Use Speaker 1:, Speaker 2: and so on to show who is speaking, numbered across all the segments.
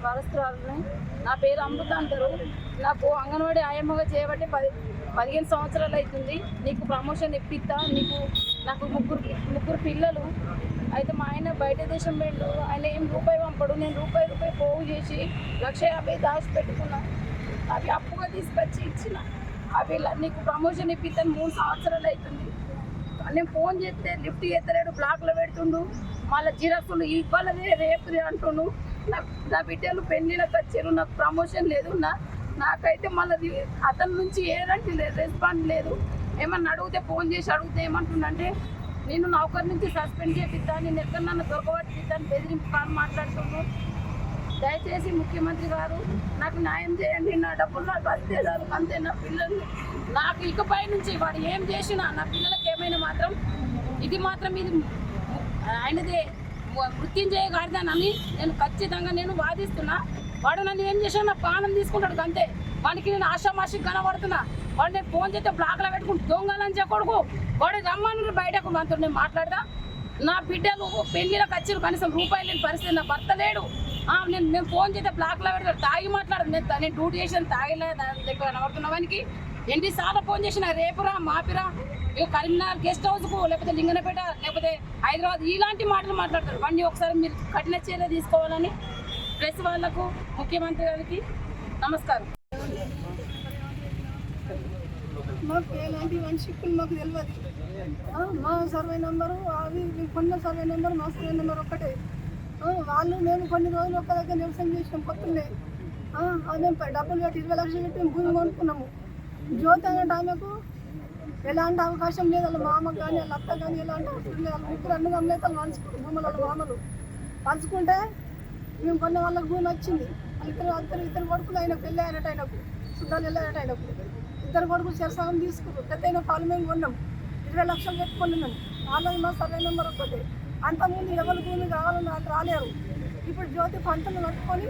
Speaker 1: వారసురాలని. నా పేరు అమృత అంటారు. నాకు అంగన్వాడీ ఆయమ్మగా చేయబట్టి 15 సంవత్సరాలు అవుతుంది. నీకు ప్రమోషన్ ఇప్పిస్తా, నాకు ముగ్గురు పిల్లలు. అయితే మా ఆయన బయట దేశం వెళ్ళు, ఆయన ఏం రూపాయి పంపడు. నేను రూపాయి పోగు చేసి 1,50,000 దాచిపెట్టుకున్నా. అవి అప్పుగా తీసుకొచ్చి ఇచ్చిన. అవి నీకు ప్రమోషన్ ఇప్పిస్తాను 3 సంవత్సరాలు అవుతుంది. నేను ఫోన్ చేస్తే లిఫ్ట్ చేస్తలేడు, బ్లాక్లో పెడుతుండు. మళ్ళీ జిరాక్సులు ఇవ్వాలదే రేపు అంటుండు. నా బిడ్డలు పెళ్ళిళ్ళకి వచ్చారు, నాకు ప్రమోషన్ లేదు. నాకైతే మళ్ళీ అతని నుంచి ఏదంటే రెస్పాన్స్ లేదు. ఏమన్నా అడిగితే ఫోన్ చేసి అడిగితే ఏమంటుండంటే నేను నౌకర్ నుంచి సస్పెండ్ చేపిస్తా, నేను ఎక్కడన్నా దొరకబట్టిస్తాను బెదిరింపు కాని మాట్లాడుతున్నాను. దయచేసి ముఖ్యమంత్రి గారు నాకు న్యాయం చేయండి. నా డబ్బులు నాకు అంతేదారు అంతే. నా పిల్లలు నాకు ఇకపై నుంచి వాడు ఏం చేసినా నా పిల్లలకి ఏమైనా మాత్రం ఇది ఆయనదే మృత్యుంజయ గారిదానని నేను ఖచ్చితంగా వాదిస్తున్నా. వాడు నన్ను ఏం చేశాను, నా ప్రాణం తీసుకుంటాడు అంతే. వాడికి నేను ఆషామాషికి కనబడుతున్నా. వాడు నేను ఫోన్ చేస్తే బ్లాక్లో పెట్టుకుంటూ దొంగలని చెప్పకూడదు. వాడు రమ్మని బయటకు మనతో నేను మాట్లాడదా. నా బిడ్డలు పెళ్లిలకు వచ్చారు, కనీసం రూపాయలు లేని పరిస్థితి. నా భర్త లేడు. నేను ఫోన్ చేస్తే బ్లాక్లో పెడతాడు. తాగి మాట్లాడదు. నేను డ్యూటీ చేసిన తాగిలే దగ్గర కనబడుతున్న వానికి ఎన్నిసార్లు ఫోన్ చేసిన రేపురా మాపిరా కరీంనగర్ గెస్ట్ హౌస్కు, లేకపోతే లింగనపేట, లేకపోతే హైదరాబాద్ ఇలాంటి మాటలు మాట్లాడతారు. వాడిని ఒకసారి మీరు కఠిన చర్య తీసుకోవాలని ప్రెస్ వాళ్లకు, ముఖ్యమంత్రి గారికి నమస్కారం.
Speaker 2: మాకు ఎలాంటి మనిషిక్కులు మాకు తెలియదు. మా సర్వే నెంబరు అవి కొన్న సర్వే నెంబర్ మా సర్వే నెంబర్ ఒక్కటే. వాళ్ళు మేము కొన్ని రోజులు ఒక్క దగ్గర నిరసన చేసినాం. కొత్తుండే మేము డబ్బులు కట్టి 20 లక్షలు పెట్టి మేము భూమి కొనుక్కున్నాము. జ్యోతి అనే ఆమెకు ఎలాంటి అవకాశం లేదు. వాళ్ళ మామకు కానీ వాళ్ళ అత్త కానీ ఎలాంటి అవసరం లేదు. వాళ్ళ ముగ్గురు అన్నదమ్ములు అయితే పంచుకుంటారు. భూములు వాళ్ళ మామలు పంచుకుంటే మేము కొన్న వాళ్ళకి భూమి వచ్చింది. ఇద్దరు కొడుకులు ఆయన పెళ్ళి అయినట్టు, ఆయనకు శుద్ధాలు వెళ్ళారట. ఆయనకు 2 కొడుకులు చెరసగం తీసుకున్నారు. పెద్ద పాలు మేము కొన్నాం. 20 లక్షలు పెట్టుకున్నాం మేము. వాళ్ళది మా సర్వే నెంబర్ ఒక్కటే. అంతకుముందు ఎవరి భూమి కావాలని నాకు రాలేరు. ఇప్పుడు జ్యోతి పంటలు కట్టుకొని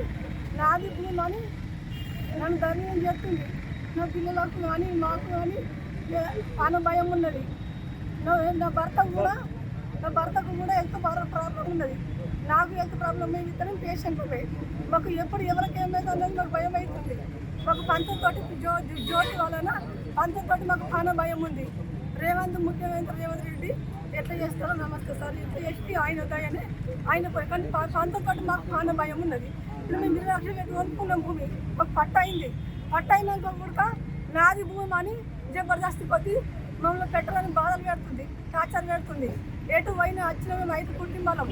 Speaker 2: నాది భూమి అని నన్ను ధైర్యం చేస్తుంది. నా పిల్లలకు కానీ మాకు కానీ చాలా భయం ఉన్నది. నా భర్తకు కూడా హెల్త్ ప్రాబ్లం ఉన్నది. నాకు హెల్త్ ప్రాబ్లం. మేము ఇద్దరం పేషెంట్లమే. మాకు ఎప్పుడు ఎవరికి ఏమైందో అన్నది మాకు భయం అవుతుంది. మాకు పంచతోటి జ్యోతి వలన పంచతోటి మాకు చాలా భయం ఉంది. ముఖ్యమంత్రి రేవంత్ రెడ్డి ఎట్లా చేస్తారో నమస్తే సార్. ఇట్లా చేసి ఆయన దయనే ఆయన కానీ పంచతోటి మాకు చాలా భయం ఉన్నది. ఇప్పుడు మేము 20 లక్షలు పెట్టి కొనుక్కున్నాం భూమి. మాకు పట్ట అయింది. పట్ట అయినాక కూడా నాది భూమి అని జబర్దస్తి కొద్ది మమ్మల్ని పెట్టాలని బాధలు పెడుతుంది, టార్చర్ పెడుతుంది. ఎటు పోయినా వచ్చిన మేము 5 కుటుంబాలం.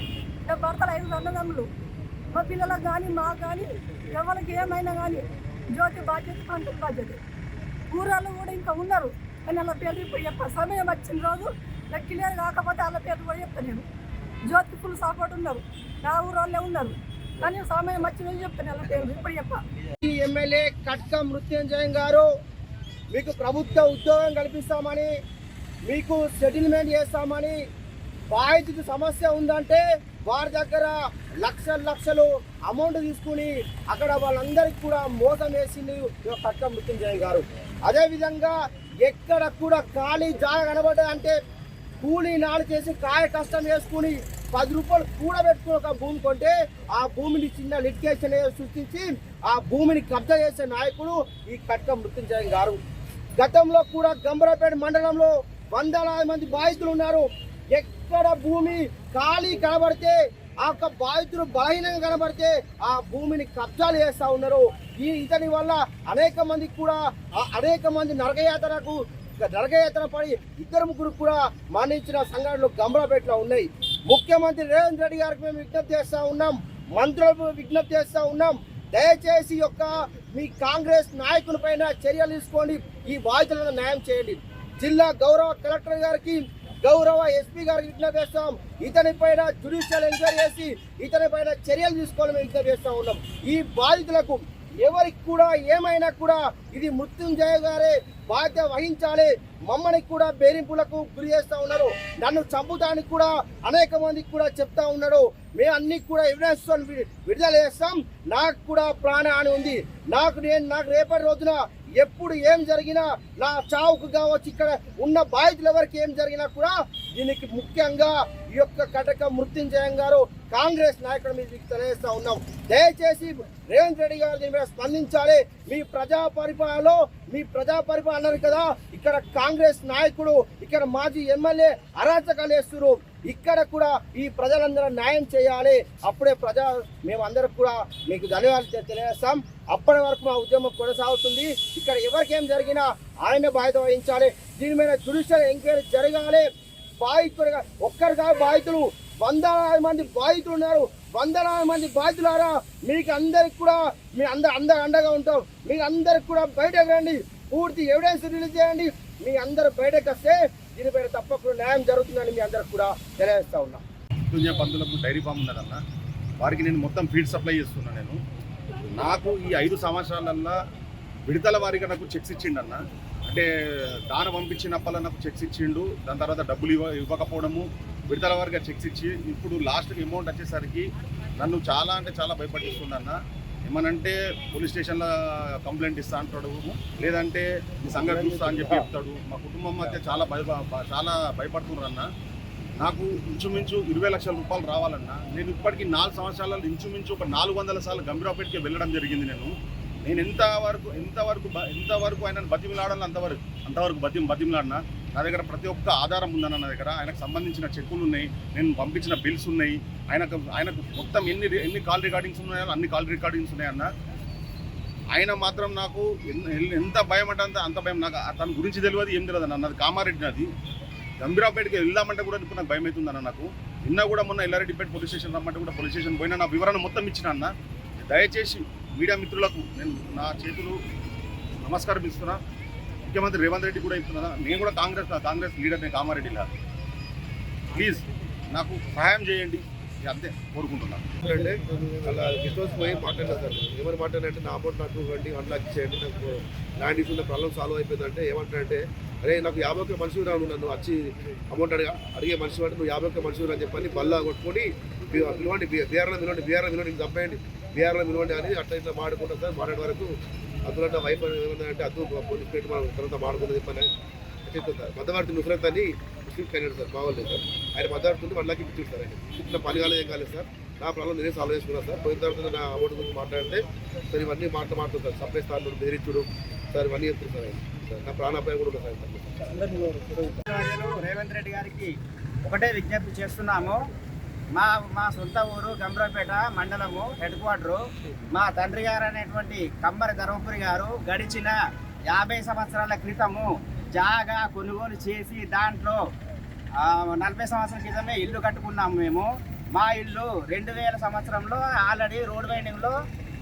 Speaker 2: నా భర్తలు 5 అన్నదమ్ములు. మా పిల్లలకు కానీ మాకు కానీ ఎవరికి ఏమైనా కానీ జ్యోతి బాధ్యత, పంట బాధ్యత. ఊరాళ్ళు కూడా ఇంకా ఉన్నారు కానీ వాళ్ళ పేర్లు ఇప్పుడు సమయం వచ్చిన రోజు నాకు క్లియర్ కాకపోతే వాళ్ళ పేర్లు కూడా చెప్తాను. నేను జ్యోతి ఫుల్ సపోర్ట్ ఉన్నారు. నా ఊరోళ్ళే ఉన్నారు కానీ సమయం వచ్చిన రోజు చెప్తాను వాళ్ళ పేర్లు ఇప్పుడు
Speaker 3: ఎమ్మెల్యే కట్క మృత్యుంజయం గారు మీకు ప్రభుత్వ ఉద్యోగం కల్పిస్తామని, మీకు సెటిల్మెంట్ చేస్తామని, బాధితుడి సమస్య ఉందంటే వారి దగ్గర లక్షలు అమౌంట్ తీసుకుని అక్కడ వాళ్ళందరికీ కూడా మోసం వేసింది కట్క మృత్యుంజయం గారు. అదేవిధంగా ఎక్కడ కూడా ఖాళీ జాగా కనబడ్డాయంటే కూలీ నాడు చేసి కాయ కష్టం చేసుకుని 10 రూపాయలు కూడబెట్టుకుని ఒక భూమి కొంటే ఆ భూమిని చిన్న లిటిగేషన్ సృష్టించి ఆ భూమిని కబ్జా చేసే నాయకుడు ఈ కట్క మృత్యుంజయం గారు. గతంలో కూడా గంభీరపేట మండలంలో వందలాది మంది బాధితులు ఉన్నారు. ఎక్కడ భూమి ఖాళీ కనబడితే ఆ యొక్క బాధితులు బలహీనంగా కనబడితే ఆ భూమిని కబ్జాలు చేస్తూ ఉన్నారు. ఇతని వల్ల అనేక మంది నరకయాతన పడి 2-3 కూడా మరణించిన సంఘటనలు గంభీరపేటలో ఉన్నాయి. ముఖ్యమంత్రి రేవంత్ రెడ్డి గారికి మేము విజ్ఞప్తి చేస్తూ ఉన్నాం, మంత్రులకు విజ్ఞప్తి చేస్తూ ఉన్నాం. దయచేసి మీ కాంగ్రెస్ నాయకులపైన చర్యలు తీసుకోండి. ఈ బాధితులను న్యాయం చేయండి. జిల్లా గౌరవ కలెక్టర్ గారికి, గౌరవ ఎస్పీ గారికి విజ్ఞప్తి చేస్తాం. ఇతనిపైన జ్యుడిషియల్ ఎంక్వైరీ చేసి ఇతనిపైన చర్యలు తీసుకోవాలని మేము విజ్ఞప్తి చేస్తూ ఉన్నాం. ఈ బాధితులకు ఎవరికి కూడా ఏమైనా కూడా ఇది మృత్యుంజయ గారే బాధ్యత వహించాలి. మమ్మల్ని కూడా బెదిరింపులకు గురి చేస్తూ ఉన్నారు. నన్ను చంపుతానికి కూడా అనేక మందికి కూడా చెప్తా ఉన్నాడు. మేము అన్ని కూడా ఎవిడెన్స్ విడుదల చేస్తాం. నాకు కూడా ప్రాణ హాని ఉంది. నాకు రేపటి రోజున ఎప్పుడు ఏం జరిగినా నా చావుకు కావచ్చు, ఇక్కడ ఉన్న బాధితులు ఎవరికి ఏం జరిగినా కూడా దీనికి ముఖ్యంగా ఈ యొక్క కటక మృత్యుంజయం గారు కాంగ్రెస్ నాయకుల మీద తెలియజేస్తా ఉన్నాం. దయచేసి రేవంత్ రెడ్డి గారు దీని మీద స్పందించాలి. మీ ప్రజా పరిపాలన అన్నారు కదా, ఇక్కడ కాంగ్రెస్ నాయకుడు, ఇక్కడ మాజీ ఎమ్మెల్యే అరాచకాలు వేస్తున్నారు. ఇక్కడ కూడా ఈ ప్రజలందరూ న్యాయం చేయాలి. అప్పుడే మేమందరం కూడా మీకు ధన్యవాదాలు తెలియజేస్తాం. అప్పటి వరకు మా ఉద్యమం కొనసాగుతుంది. ఇక్కడ ఎవరికేం జరిగినా ఆయన బాధ్యత వహించాలి. దీని మీద జ్యుడిషియల్ ఎంక్వైరీ జరగాలి. బాధితులుగా ఒక్కరు కాదు, బాధితులు 100 మంది బాధితులు ఉన్నారు. 100 మంది బాధితులారా, మీకు అందరికి కూడా మీ అందరు అండగా ఉంటాం. మీకు అందరికి కూడా బయటకు రండి, పూర్తి ఎవిడెన్స్ రిలీజ్ చేయండి. మీ అందరు బయటకు వస్తే దీనిపైన తప్పకుండా న్యాయం జరుగుతుందని మీ అందరికి కూడా తెలియజేస్తా ఉన్నా.
Speaker 4: పంతులకు డైరీ ఫామ్ ఉన్నదన్న, వారికి నేను మొత్తం ఫీడ్ సప్లై చేస్తున్నాను. నాకు ఈ 5 సంవత్సరాలల్లో విడతల వారిగా నాకు చెక్స్ ఇచ్చిండన్న. అంటే దాన పంపించినప్పలా నాకు చెక్స్ ఇచ్చిండు. దాని తర్వాత డబ్బులు ఇవ్వకపోవడము, విడతల వారిగా చెక్స్ ఇచ్చి ఇప్పుడు లాస్ట్కి అమౌంట్ వచ్చేసరికి నన్ను చాలా అంటే చాలా భయపడిస్తుందన్న. ఏమనంటే పోలీస్ స్టేషన్లో కంప్లైంట్ ఇస్తా అంటాడు, లేదంటే ఈ సంగతి చూస్తా అని చెప్పి చెప్తాడు. మా కుటుంబం మధ్య చాలా భయపడుతున్నారన్న. నాకు ఇంచుమించు 20 లక్షల రూపాయలు రావాలన్నా. నేను ఇప్పటికీ 4 సంవత్సరాలలో ఇంచుమించు ఒక 400 సార్లు గంభీరావుపేటకి వెళ్ళడం జరిగింది. నేను ఎంతవరకు ఆయనను బతిమిలాడాలని అంతవరకు బతిమిలాడినా. నా దగ్గర ప్రతి ఒక్క ఆధారం ఉందన్న. నా దగ్గర ఆయనకు సంబంధించిన చెక్కులు ఉన్నాయి, నేను పంపించిన బిల్స్ ఉన్నాయి. ఆయనకు మొత్తం ఎన్ని కాల్ రికార్డింగ్స్ ఉన్నాయో అన్ని కాల్ రికార్డింగ్స్ ఉన్నాయన్న. ఆయన మాత్రం నాకు ఎంత భయం అంటే అంత భయం. నాకు తన గురించి తెలియదు, ఏం తెలియదు అన్న. నాది కామారెడ్డి, నాది గంభీరావుపేటకి వెళ్దామంటే కూడా ఇప్పుడు నాకు భయం అవుతుందన్న. నాకు నిన్న కూడా మొన్న ఎల్లారెడ్డిపేట పోలీస్ స్టేషన్ రమ్మంటే కూడా పోలీస్ స్టేషన్ పోయినా నా వివరణ మొత్తం ఇచ్చిన అన్న. దయచేసి మీడియా మిత్రులకు నేను నా చేతులు నమస్కారం ఇస్తున్నా. ముఖ్యమంత్రి రేవంత్ రెడ్డి కూడా ఇస్తున్నా. నేను కూడా కాంగ్రెస్ లీడర్, నేను కామారెడ్డిలా. ప్లీజ్ నాకు సహాయం చేయండి, అంతే కోరుకుంటున్నాను.
Speaker 5: అంటే అలా గెస్ట్ పోయి మాట్లాడలేదు సార్. ఏమని మాట్లాడినంటే నా అమౌంట్ నాకు 1 లాక్ ఇచ్చేయండి, నాకు ల్యాండ్ ఇష్యూ ప్రాబ్లం సాల్వ్ అయిపోయిందంటే ఏమంటారంటే, అరే నాకు 50 మనిషి రాను, నన్ను వచ్చి అమౌంట్ అడిగే మనిషి అంటే నువ్వు 50 మనిషి అని చెప్పని బల్లా కొట్టుకొని పిలవండి, బీఆర్లో విలువండి చంపేయండి, బీఆర్లో విలువండి అని అట్లా ఇట్లా మాడుకుంటాం సార్. మాట్లాడే వరకు అతను వైఫ్ ఏమంటే అద్దు పోలీస్ పెట్టి మనం తర్వాత మాడుకుంటుంది చెప్పని చెప్తాను సార్. మధ్యవర్తి నుసరత్ అని ముస్లిం క్యాండిడేట్ సార్, బాగోలేదు సార్. ఆయన మధ్యవర్తి 1 లాక్ ఇచ్చింది సార్. ఆయన ఇట్లా పని కాలేదు, ఏం కాలేదు సార్. నా ప్రాబ్లం నేనే సాల్వ్ చేసుకున్నాను సార్. పోయిన తర్వాత నా అమౌంట్ గురించి మాట్లాడితే సార్ ఇవన్నీ మాట్లాడుతుంది సార్. సప్లై స్థానాలు బెదిరించుడు సార్, ఇవన్నీ చెప్తుంది సార్. ఆయన నా ప్రాణాపాయం కూడా ఉంది
Speaker 6: సార్. రేవంత్ రెడ్డి గారికి ఒకటే విజ్ఞప్తి చేస్తున్నాము. మా సొంత ఊరు గంభీరావుపేట మండలము హెడ్ క్వార్టరు. మా తండ్రి గారు అనేటువంటి కమ్మరి ధర్మపురి గారు గడిచిన 50 సంవత్సరాల క్రితము జాగా కొనుగోలు చేసి దాంట్లో 40 సంవత్సరాల క్రితమే ఇల్లు కట్టుకున్నాము మేము. మా ఇల్లు 2000 సంవత్సరంలో ఆల్రెడీ రోడ్ వైండింగ్లో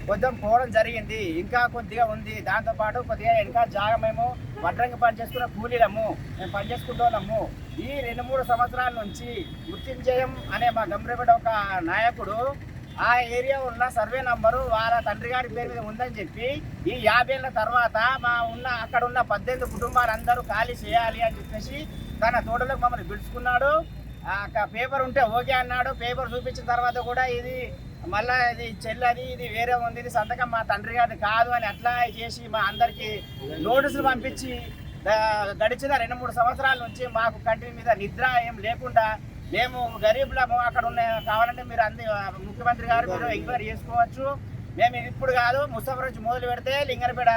Speaker 6: కొంచెం పోవడం జరిగింది, ఇంకా కొద్దిగా ఉంది. దాంతోపాటు కొద్దిగా ఇంకా జాగా మేము వడ్రంగి పని చేసుకున్న కూలీలము, మేము పని చేసుకుంటున్నాము. ఈ 2-3 సంవత్సరాల నుంచి మృత్యుంజయం అనే మా గంభీరపేట ఒక నాయకుడు ఆ ఏరియా ఉన్న సర్వే నంబరు వాళ్ళ తండ్రి గారి పేరు మీద ఉందని చెప్పి ఈ 50 ఏళ్ళ తర్వాత అక్కడ ఉన్న 18 కుటుంబాలందరూ ఖాళీ చేయాలి అని చెప్పేసి తన తోటలోకి మమ్మల్ని పిలుచుకున్నాడు. పేపర్ ఉంటే ఓకే అన్నాడు. పేపర్ చూపించిన తర్వాత కూడా ఇది మళ్ళీ ఇది చెల్లది, ఇది వేరే ఉంది, ఇది సంతకం మా తండ్రి గారిది కాదు అని అట్లా చేసి మా అందరికీ నోటీసులు పంపించి గడిచిన 2-3 సంవత్సరాల నుంచి మాకు కంటి మీద నిద్ర ఏం లేకుండా మేము గరీబులము. అక్కడ ఉన్న కావాలంటే మీరు ముఖ్యమంత్రి గారు మీరు ఎంక్వైరీ చేసుకోవచ్చు. మేము ఇప్పుడు కాదు, ముస్తాఫా నుంచి మొదలు పెడితే లింగనపేట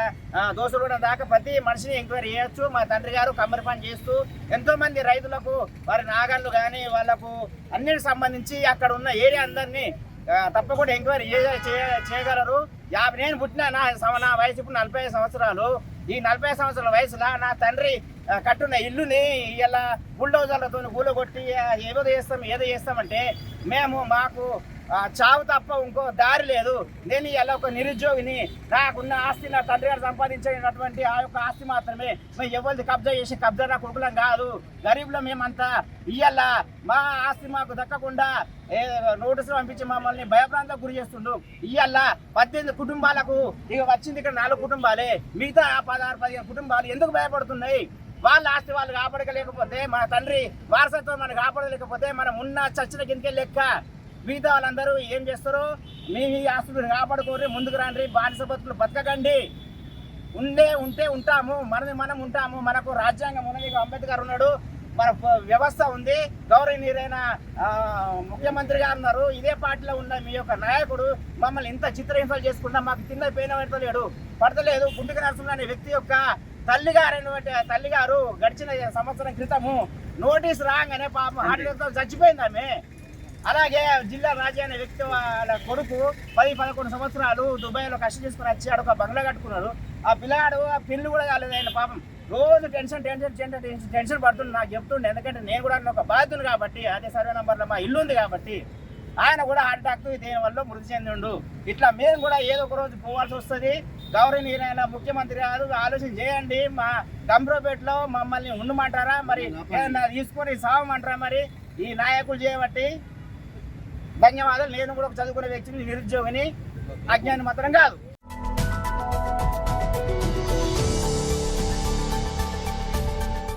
Speaker 6: దోసులగూడెం దాకా ప్రతి మనిషిని ఎంక్వైరీ చేయొచ్చు. మా తండ్రి గారు కమ్మరి పని చేస్తూ ఎంతోమంది రైతులకు వారి నాగళ్ళు కానీ వాళ్ళకు అన్నిటికి సంబంధించి అక్కడ ఉన్న ఏరియా అందరినీ తప్పకుండా ఎంక్వైరీ చేయగలరు. నేను పుట్టిన నా వయసు ఇప్పుడు 45 సంవత్సరాలు. ఈ 45 సంవత్సరాల వయసులో నా తండ్రి కట్టున్న ఇల్లుని ఇలా బుల్డోజర్లతో కూలగొట్టి ఏదో చేస్తామంటే మాకు చావు తప్ప ఇంకో దారి లేదు. నేను ఇలా ఒక నిరుద్యోగిని. నాకున్న ఆస్తి నా తండ్రి గారు సంపాదించినటువంటి ఆ యొక్క ఆస్తి మాత్రమే. మేము ఎవరిది కబ్జా నా కొడుకులం కాదు, గరీబులో మేమంతా. ఇయ్యాల మా ఆస్తి మాకు దక్కకుండా నోటీసులు పంపించి మమ్మల్ని భయభ్రాంతకు గురి చేస్తుండ్రు. ఇయ్యాల 18 కుటుంబాలకు ఇక వచ్చింది ఇక్కడ 4 కుటుంబాలే, మిగతా 16-15 కుటుంబాలు ఎందుకు భయపడుతున్నాయి? వాళ్ళ ఆస్తి వాళ్ళు కాపాడలేకపోతే, మన తండ్రి వారసత్వం మనకు కాపాడలేకపోతే మనం ఉన్న చచ్చిన కిందకే లెక్క. మిగతా వాళ్ళందరూ ఏం చేస్తారు? మీ ఆస్తులను కాపాడుకోరి, ముందుకు రండి, బానిస బతుకులు బతకకండి. ఉంటే ఉంటాము, మనది మనం ఉంటాము. మనకు రాజ్యాంగం ఉన్నది, అంబేద్కర్ ఉన్నాడు, మన వ్యవస్థ ఉంది, గౌరవనీయులైన ముఖ్యమంత్రి గారు ఉన్నారు. ఇదే పార్టీలో ఉన్న మీ యొక్క నాయకుడు మమ్మల్ని ఇంత చిత్రహింసలు చేసుకుంటా మాకు తిన్న పేన పడతలేదు. గుంటుక నరసింహ అనే వ్యక్తి యొక్క తల్లిగారు గడిచిన సంవత్సరం క్రితము నోటీస్ రాగానే పాపం హార్ట్ అటాక్తో చచ్చిపోయింది ఆమె. అలాగే జిల్లా రాజా అనే వ్యక్తి వాళ్ళ కొడుకు 10-11 సంవత్సరాలు దుబాయ్లో కష్టం చేసుకుని వచ్చాడు, ఒక బంగ్లా కట్టుకున్నాడు. ఆ పిల్లాడు ఆ పిల్లు కూడా కాలేదు ఆయన పాపం. రోజు టెన్షన్ పడుతుంది నాకు చెప్తుండే, ఎందుకంటే నేను కూడా ఒక బాధ్యుని కాబట్టి, అదే సర్వే నంబర్లో మా ఇల్లు ఉంది కాబట్టి. ఆయన కూడా హార్ట్ అటాక్ దీనివల్ల మృతి చెందిండు. ఇట్లా మేము కూడా ఏదో ఒక రోజు పోవాల్సి వస్తుంది. గౌరవనీయులైన ముఖ్యమంత్రి గారు ఆలోచన చేయండి. మా గంభీరపేటలో మమ్మల్ని ఉండమంటారా, మరి ఏదన్నా తీసుకొని సావమంటారా? మరి ఈ నాయకులు చేయబట్టి ధన్యవాదాలు. నేను కూడా ఒక చదువుకునే వ్యక్తిని, నిరుద్యోగిని, అజ్ఞాని మాత్రం కాదు.